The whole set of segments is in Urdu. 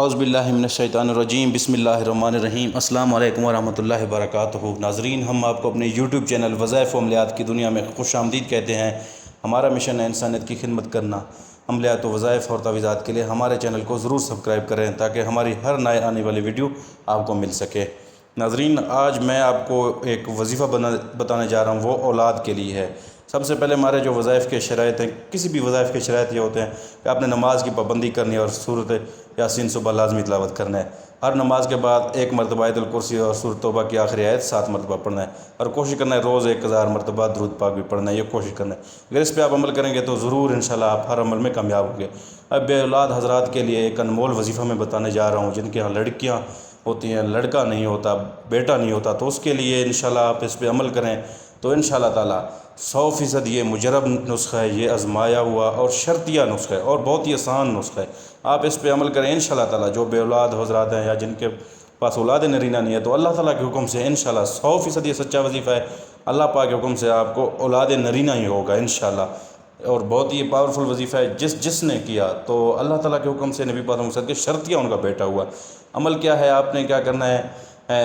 اعوذ باللہ من الشیطان الرجیم، بسم اللہ الرحمن الرحیم۔ السلام علیکم ورحمۃ اللہ وبرکاتہ۔ ناظرین، ہم آپ کو اپنے یوٹیوب چینل وظائف و عملیات کی دنیا میں خوش آمدید کہتے ہیں۔ ہمارا مشن ہے انسانیت کی خدمت کرنا۔ عملیات و وظائف اور تعویذات کے لیے ہمارے چینل کو ضرور سبسکرائب کریں تاکہ ہماری ہر نئے آنے والی ویڈیو آپ کو مل سکے۔ ناظرین، آج میں آپ کو ایک وظیفہ بتانے جا رہا ہوں، وہ اولاد کے لیے ہے۔ سب سے پہلے ہمارے جو وظائف کے شرائط ہیں، کسی بھی وظائف کے شرائط یہ ہوتے ہیں کہ آپ نے نماز کی پابندی کرنی ہے اور سورۃ یاسین صبح لازمی تلاوت کرنا ہے۔ ہر نماز کے بعد ایک مرتبہ آیت الکرسی اور سورۃ توبہ کی آخری آیت 7 مرتبہ پڑھنا ہے، اور کوشش کرنا ہے روز 1000 مرتبہ درود پاک بھی پڑھنا ہے، یہ کوشش کرنا ہے۔ اگر اس پہ آپ عمل کریں گے تو ضرور انشاءاللہ آپ ہر عمل میں کامیاب ہوں گے۔ اب بے اولاد حضرات کے لیے ایک انمول وظیفہ میں بتانے جا رہا ہوں، جن کے یہاں لڑکیاں ہوتی ہیں، لڑکا نہیں ہوتا، بیٹا نہیں ہوتا، تو اس کے لیے انشاءاللہ آپ اس پہ عمل کریں تو انشاءاللہ تعالیٰ 100% یہ مجرب نسخہ ہے، یہ آزمایا ہوا اور شرطیہ نسخہ ہے اور بہت ہی آسان نسخہ ہے۔ آپ اس پہ عمل کریں انشاءاللہ تعالیٰ۔ جو بے اولاد حضرات ہیں یا جن کے پاس اولاد نرینہ نہیں ہے، تو اللہ تعالیٰ کے حکم سے انشاءاللہ 100% یہ سچا وظیفہ ہے۔ اللہ پاک کے حکم سے آپ کو اولاد نرینہ ہی ہوگا انشاءاللہ، اور بہت ہی پاورفل وظیفہ ہے۔ جس نے کیا تو اللہ تعالیٰ کے حکم سے نبی پاک صلی اللہ علیہ وسلم کے شرطیہ ان کا بیٹا ہوا۔ عمل کیا ہے، آپ نے کیا کرنا ہے،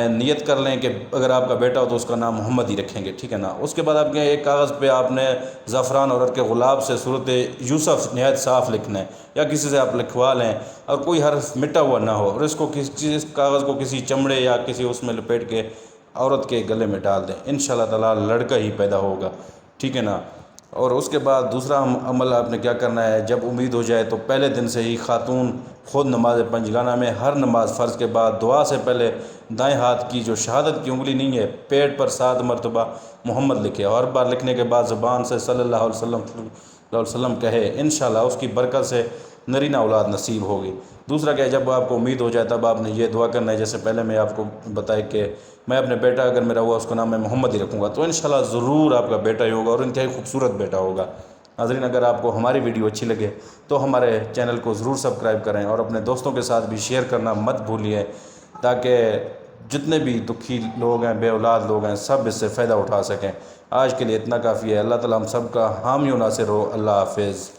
نیت کر لیں کہ اگر آپ کا بیٹا ہو تو اس کا نام محمد ہی رکھیں گے، ٹھیک ہے نا۔ اس کے بعد آپ کے ایک کاغذ پہ آپ نے زعفران اور عرق غلاب سے سورۃ یوسف نہایت صاف لکھنا ہے، یا کسی سے آپ لکھوا لیں، اور کوئی حرف مٹا ہوا نہ ہو، اور اس کو اس کاغذ کو کسی چمڑے یا کسی اس میں لپیٹ کے عورت کے گلے میں ڈال دیں، انشاءاللہ تعالیٰ لڑکا ہی پیدا ہوگا، ٹھیک ہے نا۔ اور اس کے بعد دوسرا عمل آپ نے کیا کرنا ہے، جب امید ہو جائے تو پہلے دن سے ہی خاتون خود نماز پنجگانہ میں ہر نماز فرض کے بعد دعا سے پہلے دائیں ہاتھ کی جو شہادت کی انگلی نہیں ہے، پیٹ پر 7 مرتبہ محمد لکھے، اور ہر بار لکھنے کے بعد زبان سے صلی اللہ علیہ وسلم کہے، انشاءاللہ اس کی برکت سے نرینہ اولاد نصیب ہوگی۔ دوسرا کہ جب آپ کو امید ہو جائے تب آپ نے یہ دعا کرنا ہے، جیسے پہلے میں آپ کو بتایا کہ میں اپنے بیٹا اگر میرا ہوا اس کا نام میں محمد ہی رکھوں گا، تو انشاءاللہ ضرور آپ کا بیٹا ہی ہوگا، اور انتہائی خوبصورت بیٹا ہوگا۔ ناظرین، اگر آپ کو ہماری ویڈیو اچھی لگے تو ہمارے چینل کو ضرور سبسکرائب کریں، اور اپنے دوستوں کے ساتھ بھی شیئر کرنا مت بھولیے، تاکہ جتنے بھی دکھی لوگ ہیں، بے اولاد لوگ ہیں، سب اس سے فائدہ اٹھا سکیں۔ آج کے لیے اتنا کافی ہے۔ اللہ تعالیٰ ہم سب کا حامی و ناصر ہو۔ اللہ حافظ۔